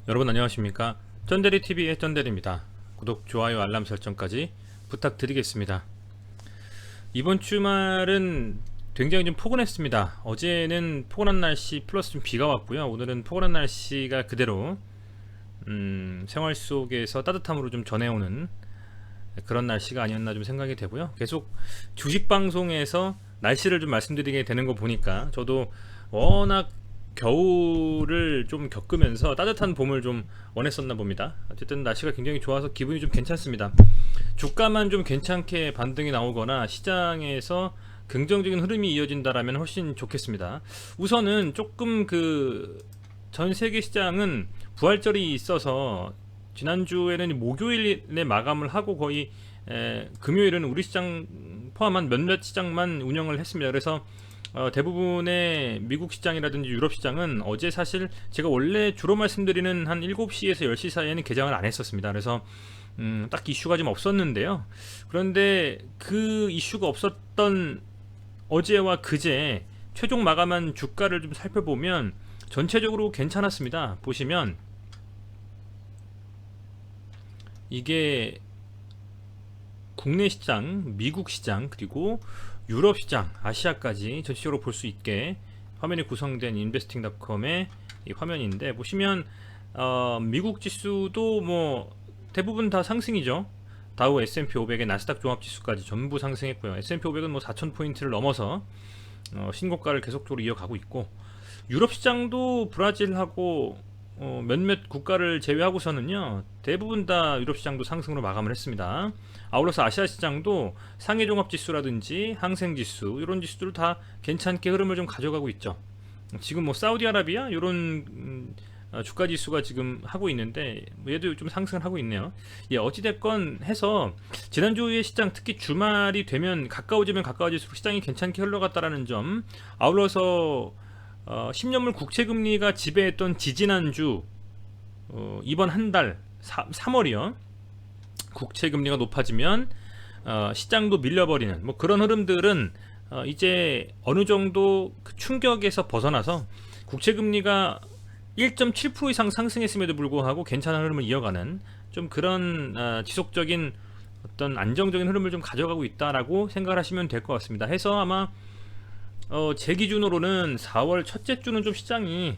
여러분 안녕하십니까? 쩐데리TV의 쩐데리입니다. 구독, 좋아요, 알람 설정까지 부탁드리겠습니다. 이번 주말은 굉장히 좀 포근했습니다. 어제는 포근한 날씨 플러스 좀 비가 왔고요. 오늘은 포근한 날씨가 그대로 생활 속에서 따뜻함으로 좀 전해오는 그런 날씨가 아니었나 좀 생각이 되고요. 계속 주식 방송에서 날씨를 좀 말씀드리게 되는 거 보니까 저도 워낙 겨울을 좀 겪으면서 따뜻한 봄을 좀 원했었나 봅니다. 어쨌든 날씨가 굉장히 좋아서 기분이 좀 괜찮습니다. 주가만 좀 괜찮게 반등이 나오거나 시장에서 긍정적인 흐름이 이어진다라면 훨씬 좋겠습니다. 우선은 조금 전 세계 시장은 부활절이 있어서 지난주에는 목요일에 마감을 하고 거의 금요일은 우리 시장 포함한 몇몇 시장만 운영을 했습니다. 그래서 대부분의 미국 시장이라든지 유럽 시장은 어제 사실 제가 원래 주로 말씀드리는 한 7시에서 10시 사이에는 개장을 안 했었습니다. 그래서 딱 이슈가 좀 없었는데요. 그런데 그 이슈가 없었던 어제와 그제 최종 마감한 주가를 좀 살펴보면 전체적으로 괜찮았습니다. 보시면 이게 국내 시장, 미국 시장, 그리고 유럽 시장, 아시아까지 전체적으로 볼 수 있게 화면이 구성된 인베스팅닷컴의 이 화면인데 보시면 미국 지수도 뭐 대부분 다 상승이죠. 다우, S&P 500의 나스닥 종합지수까지 전부 상승했고요. S&P 500은 뭐 4,000포인트를 넘어서 신고가를 계속적으로 이어가고 있고, 유럽 시장도 브라질하고 몇몇 국가를 제외하고서는요 대부분 다 유럽 시장도 상승으로 마감을 했습니다. 아울러서 아시아 시장도 상해 종합 지수라든지 항생 지수 이런 지수들 다 괜찮게 흐름을 좀 가져가고 있죠. 지금 뭐 사우디아라비아 이런 주가 지수가 지금 하고 있는데 얘도 좀 상승을 하고 있네요. 예, 어찌됐건 해서 지난주의 시장, 특히 주말이 되면 가까워지면 가까워질수록 시장이 괜찮게 흘러갔다라는 점, 아울러서 10년물 국채금리가 지배했던 지지난주 이번 한 달 3월이요 국채금리가 높아지면 시장도 밀려버리는 뭐 그런 흐름들은 이제 어느 정도 그 충격에서 벗어나서 국채금리가 1.7% 이상 상승했음에도 불구하고 괜찮은 흐름을 이어가는 좀 그런 지속적인 어떤 안정적인 흐름을 좀 가져가고 있다라고 생각을 하시면 될 것 같습니다. 해서 아마 제 기준으로는 4월 첫째 주는 좀 시장이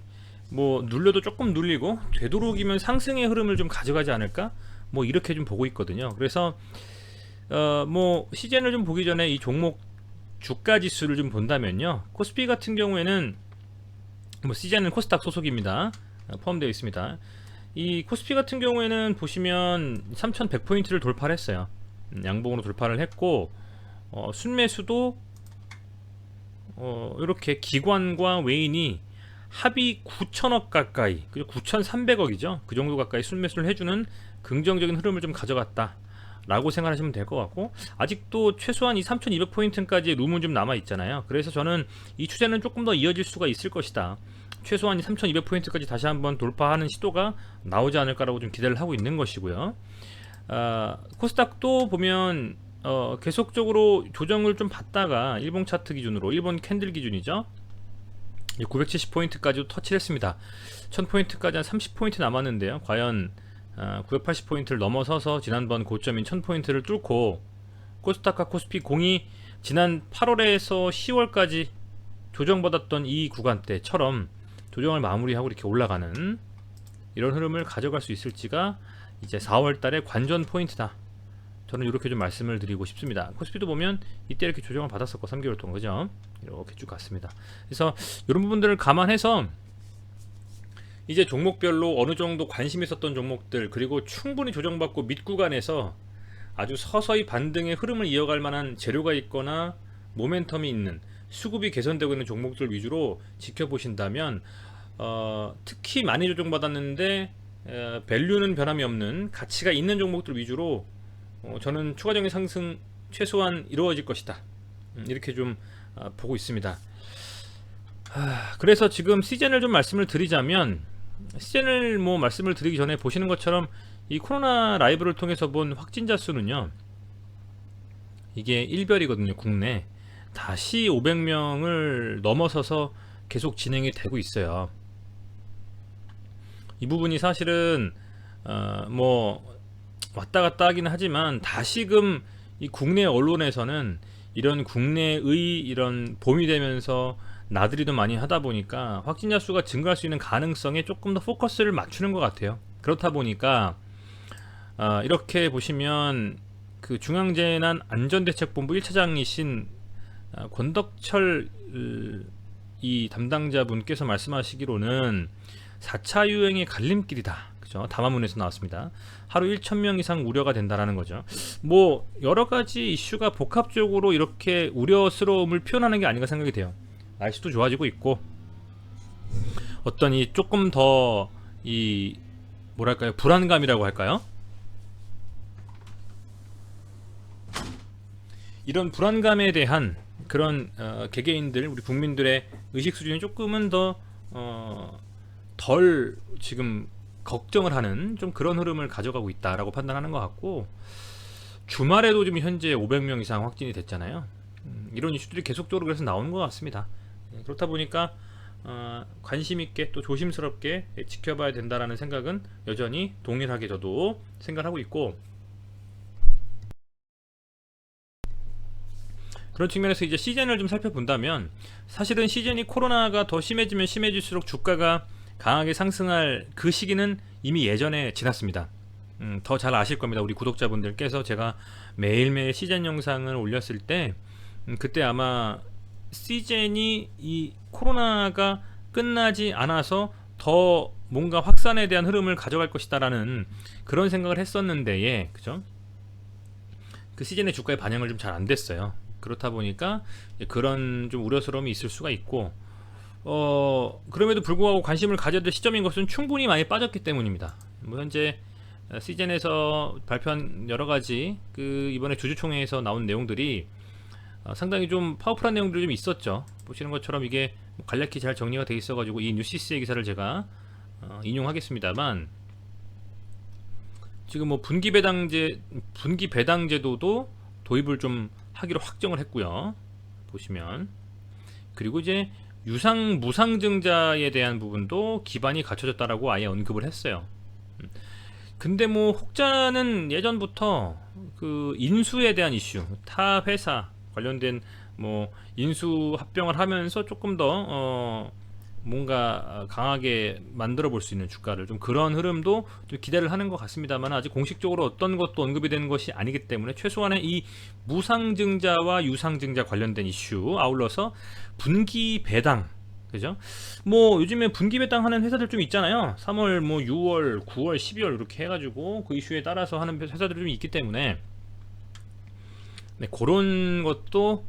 뭐 눌려도 조금 눌리고 되도록이면 상승의 흐름을 좀 가져가지 않을까, 뭐 이렇게 좀 보고 있거든요. 그래서 뭐 시즌을 좀 보기 전에 이 종목 주가 지수를 좀 본다면요, 코스피 같은 경우에는 뭐 시즌은 코스닥 소속입니다. 포함되어 있습니다. 이 코스피 같은 경우에는 보시면 3,100포인트를 돌파를 했어요. 양봉으로 돌파를 했고 순매수도 이렇게 기관과 외인이 합의 9천억 가까이, 그리고 9,300억이죠. 그 정도 가까이 순매수를 해주는 긍정적인 흐름을 좀 가져갔다 라고 생각하시면 될 것 같고, 아직도 최소한 이 3,200포인트까지의 룸은 좀 남아 있잖아요. 그래서 저는 이 추세는 조금 더 이어질 수가 있을 것이다. 최소한 이 3,200포인트까지 다시 한번 돌파하는 시도가 나오지 않을까라고 좀 기대를 하고 있는 것이고요. 코스닥도 보면 계속적으로 조정을 좀 받다가 일본 차트 기준으로, 일본 캔들 기준이죠, 970포인트까지 터치를 했습니다. 1000포인트까지 한 30포인트 남았는데요, 과연 980포인트를 넘어서서 지난번 고점인 1000포인트를 뚫고 코스닥과 코스피 공이 지난 8월에서 10월까지 조정받았던 이 구간대처럼 조정을 마무리하고 이렇게 올라가는 이런 흐름을 가져갈 수 있을지가 이제 4월달의 관전 포인트다, 저는 이렇게 좀 말씀을 드리고 싶습니다. 코스피도 보면 이때 이렇게 조정을 받았었고 3개월 동안, 그죠? 이렇게 쭉 갔습니다. 그래서 이런 부분들을 감안해서 이제 종목별로 어느 정도 관심 있었던 종목들, 그리고 충분히 조정받고 밑구간에서 아주 서서히 반등의 흐름을 이어갈 만한 재료가 있거나 모멘텀이 있는, 수급이 개선되고 있는 종목들 위주로 지켜보신다면 특히 많이 조정받았는데 밸류는 변함이 없는 가치가 있는 종목들 위주로 저는 추가적인 상승 최소한 이루어질 것이다, 이렇게 좀 보고 있습니다. 그래서 지금 시즌을 좀 말씀을 드리자면, 시즌을 뭐 말씀을 드리기 전에 보시는 것처럼 이 코로나 라이브를 통해서 본 확진자 수는요, 이게 일별이거든요. 국내 다시 500명을 넘어서서 계속 진행이 되고 있어요. 이 부분이 사실은 뭐 왔다 갔다 하긴 하지만 다시금 이 국내 언론에서는 이런 국내의 이런 봄이 되면서 나들이도 많이 하다 보니까 확진자 수가 증가할 수 있는 가능성에 조금 더 포커스를 맞추는 것 같아요. 그렇다 보니까 이렇게 보시면 그 중앙재난안전대책본부 1차장이신 권덕철 이 담당자분께서 말씀하시기로는 4차 유행의 갈림길이다. 그죠? 담화문에서 나왔습니다. 하루 1,000명 이상 우려가 된다라는 거죠. 뭐 여러 가지 이슈가 복합적으로 이렇게 우려스러움을 표현하는 게 아닌가 생각이 돼요. 날씨도 좋아지고 있고 어떤 이 조금 더 이 뭐랄까요? 불안감이라고 할까요? 이런 불안감에 대한 그런 개개인들 우리 국민들의 의식 수준이 조금은 더 덜 지금 걱정을 하는 좀 그런 흐름을 가져가고 있다라고 판단하는 것 같고 주말에도 지금 현재 500명 이상 확진이 됐잖아요. 이런 이슈들이 계속적으로 그래서 나오는 것 같습니다. 그렇다 보니까 관심 있게 또 조심스럽게 지켜봐야 된다라는 생각은 여전히 동일하게 저도 생각하고 있고 그런 측면에서 이제 시즌을 좀 살펴본다면 사실은 시즌이 코로나가 더 심해지면 심해질수록 주가가 강하게 상승할 그 시기는 이미 예전에 지났습니다. 더 잘 아실 겁니다. 우리 구독자분들께서 제가 매일매일 시즌 영상을 올렸을 때 그때 아마 시즌이 이 코로나가 끝나지 않아서 더 뭔가 확산에 대한 흐름을 가져갈 것이다라는 그런 생각을 했었는데 예, 그죠? 그 시즌의 주가의 반영을 좀 잘 안 됐어요. 그렇다 보니까 그런 좀 우려스러움이 있을 수가 있고 그럼에도 불구하고 관심을 가져야 될 시점인 것은 충분히 많이 빠졌기 때문입니다. 뭐 현재 시즌에서 발표한 여러 가지 그 이번에 주주총회에서 나온 내용들이 상당히 좀 파워풀한 내용들이 좀 있었죠. 보시는 것처럼 이게 간략히 잘 정리가 돼 있어가지고 이 뉴시스의 기사를 제가 인용하겠습니다만 지금 뭐 분기 배당 제도도 도입을 좀 하기로 확정을 했고요. 보시면 그리고 이제 유상 무상증자에 대한 부분도 기반이 갖춰졌다라고 아예 언급을 했어요. 근데 뭐 혹자는 예전부터 그 인수에 대한 이슈, 타 회사 관련된 뭐 인수 합병을 하면서 조금 더 뭔가 강하게 만들어 볼 수 있는 주가를 좀 그런 흐름도 좀 기대를 하는 것 같습니다만 아직 공식적으로 어떤 것도 언급이 되는 것이 아니기 때문에 최소한의 이 무상증자와 유상증자 관련된 이슈 아울러서 분기 배당 그죠? 뭐 요즘에 분기 배당하는 회사들 좀 있잖아요. 3월, 뭐 6월, 9월, 12월 이렇게 해가지고 그 이슈에 따라서 하는 회사들이 좀 있기 때문에 네, 그런 것도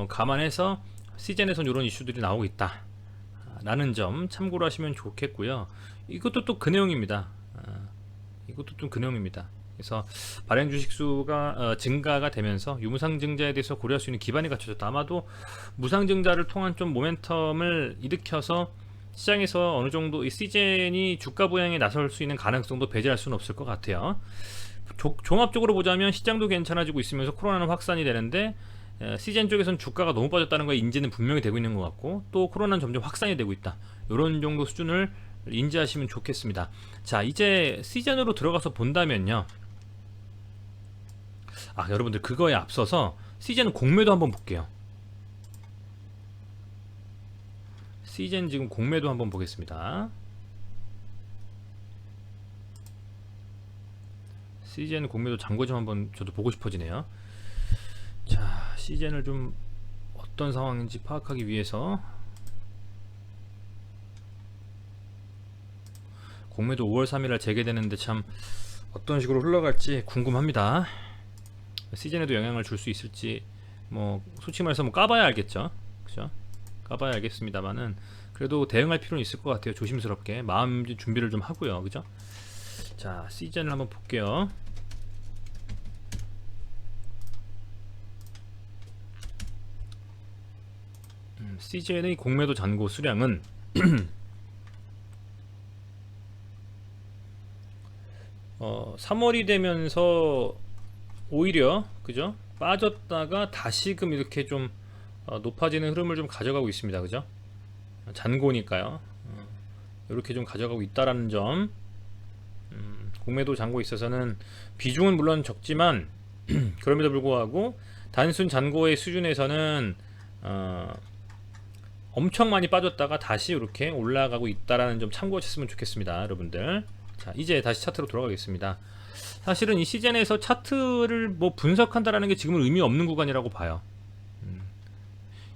감안해서 시즌에선 이런 이슈들이 나오고 있다. 라는 점 참고로 하시면 좋겠고요. 이것도 또 그 내용입니다. 이것도 좀 그 내용입니다. 그래서 발행 주식 수가 증가가 되면서 유무상증자에 대해서 고려할 수 있는 기반이 갖춰졌다. 아마도 무상증자를 통한 좀 모멘텀을 일으켜서 시장에서 어느 정도 이 시즌이 주가 부양에 나설 수 있는 가능성도 배제할 수는 없을 것 같아요. 종합적으로 보자면 시장도 괜찮아지고 있으면서 코로나는 확산이 되는데 시즌 쪽에서는 주가가 너무 빠졌다는 거에 인지는 분명히 되고 있는 것 같고 또 코로나는 점점 확산이 되고 있다. 이런 정도 수준을 인지하시면 좋겠습니다. 자, 이제 시즌으로 들어가서 본다면요. 여러분들 그거에 앞서서 시즌 공매도 한번 볼게요. 시즌 지금 공매도 한번 보겠습니다. 시즌 공매도 잔고 좀 한번 저도 보고 싶어지네요. 자, 시즌을 좀 어떤 상황인지 파악하기 위해서 공매도 5월 3일날 재개되는데 참 어떤 식으로 흘러갈지 궁금합니다. 시즌에도 영향을 줄 수 있을지 뭐 솔직히 말해서 뭐 까봐야 알겠죠. 그죠? 까봐야 알겠습니다만은 그래도 대응할 필요는 있을 것 같아요. 조심스럽게 마음 준비를 좀 하고요. 그죠? 자, 시즌을 한번 볼게요. CJ의 공매도 잔고 수량은 3월이 되면서 오히려 그죠? 빠졌다가 다시금 이렇게 좀 높아지는 흐름을 좀 가져가고 있습니다. 그죠? 잔고니까요. 이렇게 좀 가져가고 있다라는 점. 공매도 잔고에 있어서는 비중은 물론 적지만 그럼에도 불구하고 단순 잔고의 수준에서는 엄청 많이 빠졌다가 다시 이렇게 올라가고 있다라는 점 참고하셨으면 좋겠습니다, 여러분들. 자, 이제 다시 차트로 돌아가겠습니다. 사실은 이 시즌에서 차트를 뭐 분석한다라는 게 지금은 의미 없는 구간이라고 봐요.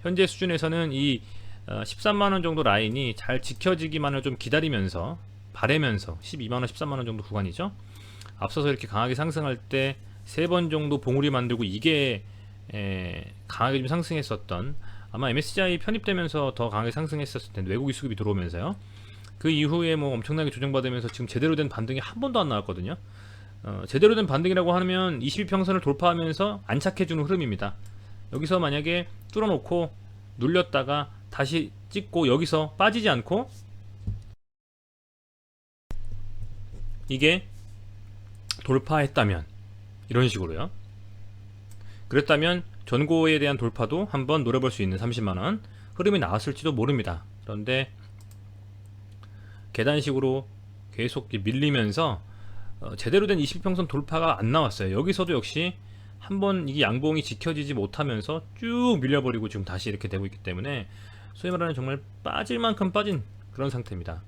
현재 수준에서는 이 13만원 정도 라인이 잘 지켜지기만을 좀 기다리면서 바라면서 12만원 13만원 정도 구간이죠. 앞서서 이렇게 강하게 상승할 때 3번 정도 봉우리 만들고 이게 강하게 좀 상승했었던, 아마 MSCI 편입되면서 더 강하게 상승했었을 텐데, 외국인 수급이 들어오면서요. 그 이후에 뭐 엄청나게 조정받으면서 지금 제대로 된 반등이 한 번도 안 나왔거든요. 제대로 된 반등이라고 하면 22평선을 돌파하면서 안착해주는 흐름입니다. 여기서 만약에 뚫어놓고 눌렸다가 다시 찍고 여기서 빠지지 않고 이게 돌파했다면, 이런 식으로요, 그랬다면 전고에 대한 돌파도 한번 노려볼 수 있는 30만원 흐름이 나왔을지도 모릅니다. 그런데 계단식으로 계속 밀리면서 제대로 된 20평선 돌파가 안 나왔어요. 여기서도 역시 한번 이게 양봉이 지켜지지 못하면서 쭉 밀려버리고 지금 다시 이렇게 되고 있기 때문에 소위 말하는 정말 빠질 만큼 빠진 그런 상태입니다.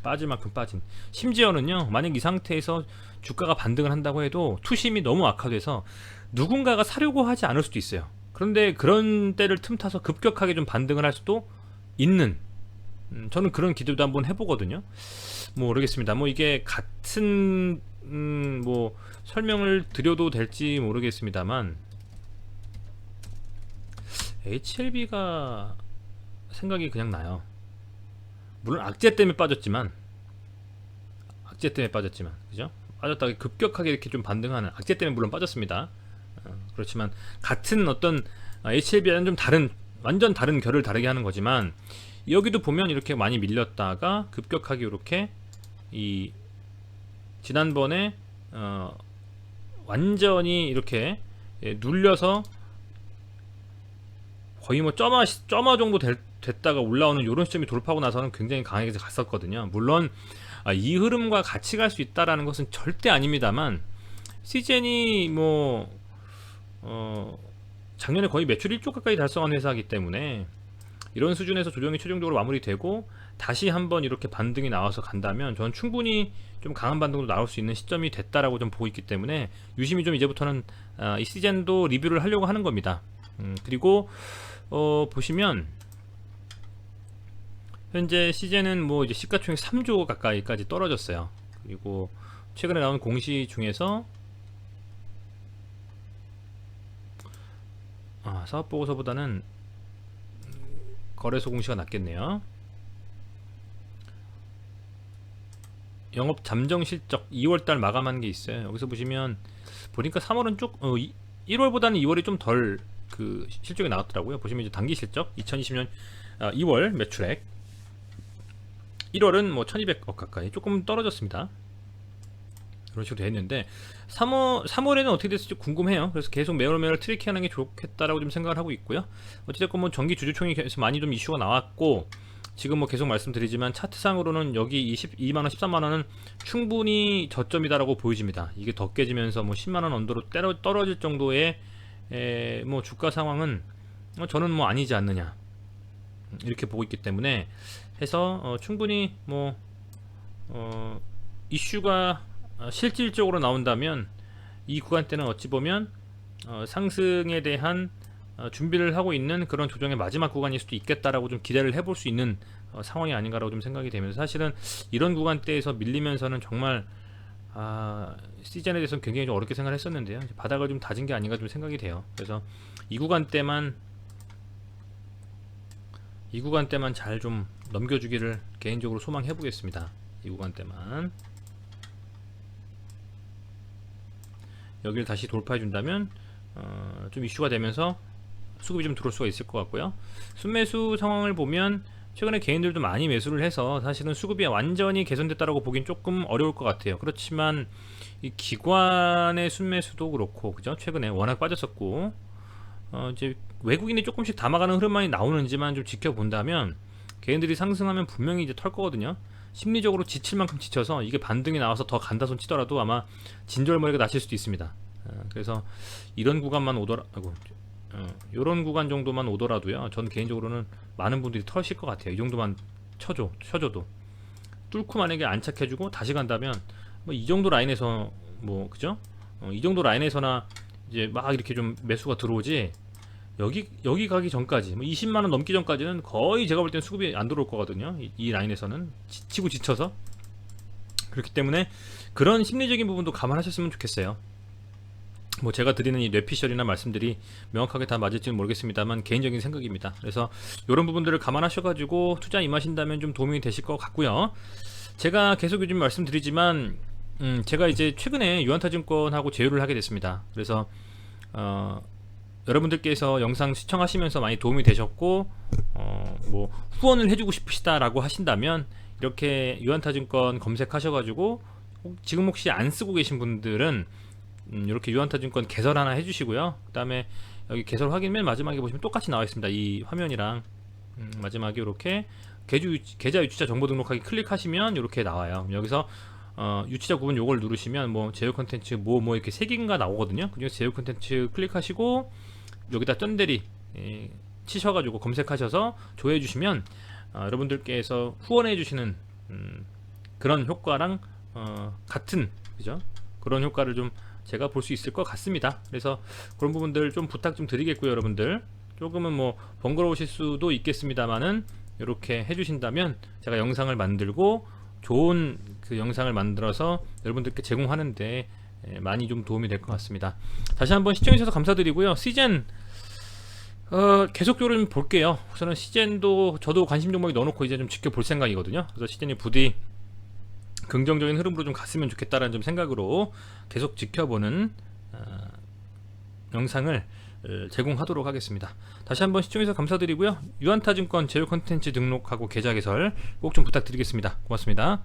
빠질 만큼 빠진. 심지어는요, 만약 이 상태에서 주가가 반등을 한다고 해도 투심이 너무 악화돼서 누군가가 사려고 하지 않을 수도 있어요. 그런데 그런 때를 틈타서 급격하게 좀 반등을 할 수도 있는, 저는 그런 기대도 한번 해보거든요. 뭐 모르겠습니다. 뭐 이게 같은 뭐 설명을 드려도 될지 모르겠습니다만, HLB가 생각이 그냥 나요. 물론 악재 때문에 빠졌지만, 그죠? 빠졌다가 급격하게 이렇게 좀 반등하는, 악재 때문에 물론 빠졌습니다. 그렇지만 같은 어떤 HLB와는 좀 다른, 완전 다른 결을 다르게 하는 거지만, 여기도 보면 이렇게 많이 밀렸다가 급격하게 이렇게 이 지난번에 완전히 이렇게 눌려서 거의 뭐 점화 정도 됐다가 올라오는 이런 시점이 돌파하고 나서는 굉장히 강하게 갔었거든요. 물론 이 흐름과 같이 갈 수 있다라는 것은 절대 아닙니다만, 시젠이 뭐 작년에 거의 매출 1조 가까이 달성한 회사이기 때문에 이런 수준에서 조정이 최종적으로 마무리되고 다시 한번 이렇게 반등이 나와서 간다면 저는 충분히 좀 강한 반등도 나올 수 있는 시점이 됐다라고 좀 보고 있기 때문에 유심히 좀 이제부터는 이 시즌도 리뷰를 하려고 하는 겁니다. 그리고 보시면 현재 시즌은 뭐 이제 시가총액 3조 가까이까지 떨어졌어요. 그리고 최근에 나온 공시 중에서 사업보고서보다는 거래소 공시가 낮겠네요. 영업 잠정 실적 2월달 마감한 게 있어요. 여기서 보시면 보니까 3월은 1월보다는 2월이 좀 덜 그 실적이 나왔더라고요. 보시면 이제 단기 실적 2020년 2월 매출액, 1월은 뭐 1200억 가까이 조금 떨어졌습니다. 이런 식으로 되어 있는데 3월에는 어떻게 됐을지 궁금해요. 그래서 계속 매월 트래킹하는 게 좋겠다라고 좀 생각을 하고 있고요. 어찌됐건 뭐 정기 주주총회 계속 많이 좀 이슈가 나왔고, 지금 뭐 계속 말씀드리지만 차트상으로는 여기 22만원 13만원은 충분히 저점이다라고 보여집니다. 이게 더 깨지면서 뭐 10만원 언더로 떨어질 정도의 뭐 주가 상황은 저는 뭐 아니지 않느냐 이렇게 보고 있기 때문에 해서 충분히 뭐 이슈가 실질적으로 나온다면 이 구간대는 어찌 보면 상승에 대한 준비를 하고 있는 그런 조정의 마지막 구간일 수도 있겠다라고 좀 기대를 해볼 수 있는 상황이 아닌가라고 좀 생각이 되면서, 사실은 이런 구간대에서 밀리면서는 정말 시즌에 대해서는 굉장히 좀 어렵게 생각을 했었는데요. 바닥을 좀 다진 게 아닌가 좀 생각이 돼요. 그래서 이 구간대만 잘 좀 넘겨주기를 개인적으로 소망해 보겠습니다. 이 구간대만 여기를 다시 돌파해 준다면 좀 이슈가 되면서 수급이 좀 들어올 수가 있을 것 같고요. 순매수 상황을 보면 최근에 개인들도 많이 매수를 해서 사실은 수급이 완전히 개선됐다라고 보긴 조금 어려울 것 같아요. 그렇지만 이 기관의 순매수도 그렇고, 그죠? 최근에 워낙 빠졌었고 이제 외국인이 조금씩 담아가는 흐름만이 나오는지만 좀 지켜본다면 개인들이 상승하면 분명히 이제 털 거거든요. 심리적으로 지칠 만큼 지쳐서 이게 반등이 나와서 더 간다손 치더라도 아마 진절머리가 나실 수도 있습니다. 그래서 이런 구간만 오더라, 이런 구간 정도만 오더라도요. 전 개인적으로는 많은 분들이 털실 것 같아요. 이 정도만 쳐줘도 뚫고 만약에 안착해주고 다시 간다면 뭐 이 정도 라인에서 뭐 그죠? 이 정도 라인에서나 이제 막 이렇게 좀 매수가 들어오지. 여기 가기 전까지 뭐 20만원 넘기 전까지는 거의 제가 볼 때는 수급이 안 들어올 거거든요. 이 라인에서는 지치고 지쳐서. 그렇기 때문에 그런 심리적인 부분도 감안하셨으면 좋겠어요. 뭐 제가 드리는 이 뇌피셜이나 말씀들이 명확하게 다 맞을지는 모르겠습니다만 개인적인 생각입니다. 그래서 이런 부분들을 감안하셔가지고 투자 임하신다면 좀 도움이 되실 것 같고요. 제가 계속 요즘 말씀드리지만 제가 이제 최근에 유한타증권하고 제휴를 하게 됐습니다. 그래서 여러분들께서 영상 시청하시면서 많이 도움이 되셨고 뭐 후원을 해주고 싶으시다라고 하신다면 이렇게 유한타증권 검색하셔가지고 지금 혹시 안 쓰고 계신 분들은 이렇게 유한타증권 개설 하나 해주시고요. 그 다음에 여기 개설 확인 맨 마지막에 보시면 똑같이 나와 있습니다. 이 화면이랑 마지막에 이렇게 계좌 유치자 정보 등록하기 클릭하시면 이렇게 나와요. 여기서 유치자 구분 요걸 누르시면 뭐 제휴 컨텐츠 뭐 이렇게 3개인가 나오거든요. 그중에서 제휴 컨텐츠 클릭하시고 여기다 쩐대리 치셔가지고 검색하셔서 조회해 주시면 여러분들께서 후원해 주시는 그런 효과랑 같은 그죠? 그런 효과를 좀 제가 볼 수 있을 것 같습니다. 그래서 그런 부분들 좀 부탁 좀 드리겠고요. 여러분들 조금은 뭐 번거로우실 수도 있겠습니다만은 이렇게 해주신다면 제가 영상을 만들고 좋은 그 영상을 만들어서 여러분들께 제공하는데 많이 좀 도움이 될 것 같습니다. 다시 한번 시청해주셔서 감사드리고요. 시젠 계속적으로 좀 볼게요. 우선은 시젠도 저도 관심 종목에 넣어놓고 이제 좀 지켜볼 생각이거든요. 그래서 시젠이 부디 긍정적인 흐름으로 좀 갔으면 좋겠다라는 좀 생각으로 계속 지켜보는 영상을 제공하도록 하겠습니다. 다시 한번 시청해주셔서 감사드리고요. 유한타증권 제휴 컨텐츠 등록하고 계좌 개설 꼭 좀 부탁드리겠습니다. 고맙습니다.